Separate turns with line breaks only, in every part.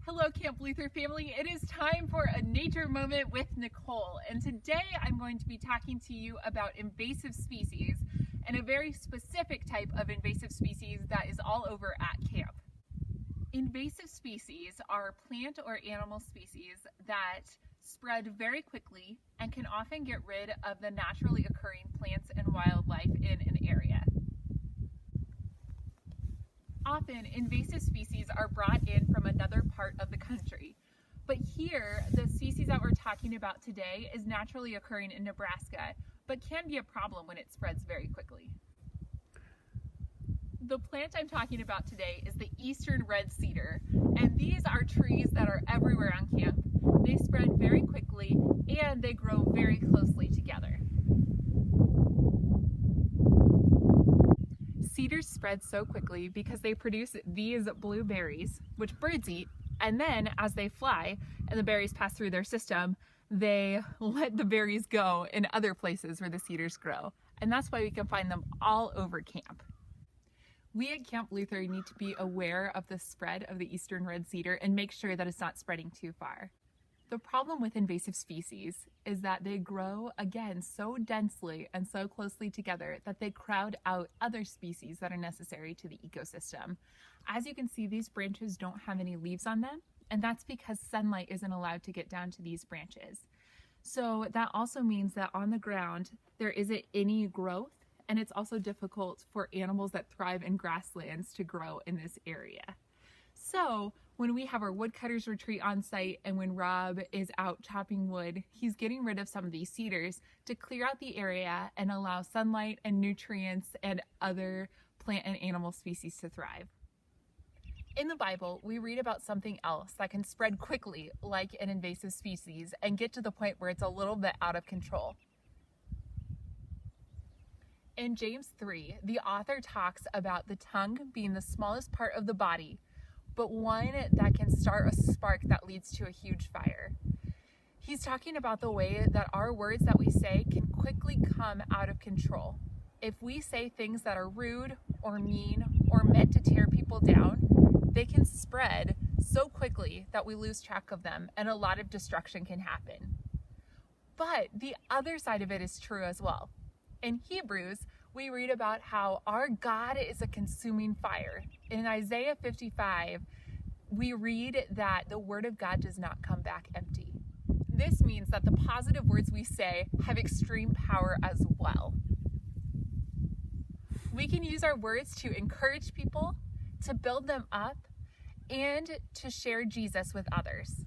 Hello Camp Luther family, it is time for a nature moment with Nicole, and today I'm going to be talking to you about invasive species and a very specific type of invasive species that is all over at camp. Invasive species are plant or animal species that spread very quickly and can often get rid of the naturally occurring plants and wildlife in an area. Often, invasive species are brought in from another part of the country. But here, the species that we're talking about today is naturally occurring in Nebraska, but can be a problem when it spreads very quickly. The plant I'm talking about today is the eastern red cedar, and these are trees that are everywhere on camp. They spread very quickly and they grow very closely together. Cedars spread so quickly because they produce these blue berries, which birds eat, and then as they fly and the berries pass through their system, they let the berries go in other places where the cedars grow. And that's why we can find them all over camp. We at Camp Luther need to be aware of the spread of the eastern red cedar and make sure that it's not spreading too far. The problem with invasive species is that they grow, again, so densely and so closely together that they crowd out other species that are necessary to the ecosystem. As you can see, these branches don't have any leaves on them, and that's because sunlight isn't allowed to get down to these branches. So that also means that on the ground, there isn't any growth, and it's also difficult for animals that thrive in grasslands to grow in this area. So when we have our woodcutters retreat on site and when Rob is out chopping wood, he's getting rid of some of these cedars to clear out the area and allow sunlight and nutrients and other plant and animal species to thrive. In the Bible, we read about something else that can spread quickly like an invasive species and get to the point where it's a little bit out of control. In James 3, the author talks about the tongue being the smallest part of the body, but one that can start a spark that leads to a huge fire. He's talking about the way that our words that we say can quickly come out of control. If we say things that are rude or mean or meant to tear people down, they can spread so quickly that we lose track of them and a lot of destruction can happen. But the other side of it is true as well. In Hebrews, we read about how our God is a consuming fire. In Isaiah 55, we read that the word of God does not come back empty. This means that the positive words we say have extreme power as well. We can use our words to encourage people, to build them up, and to share Jesus with others.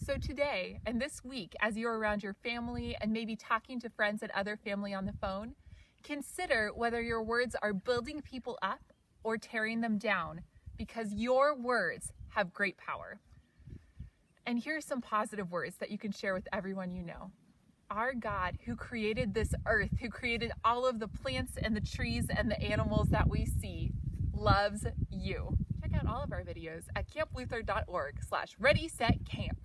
So today and this week, as you're around your family and maybe talking to friends and other family on the phone, consider whether your words are building people up or tearing them down, because your words have great power. And here are some positive words that you can share with everyone you know. Our God, who created this earth, who created all of the plants and the trees and the animals that we see, loves you. Check out all of our videos at campluther.org/readysetcamp.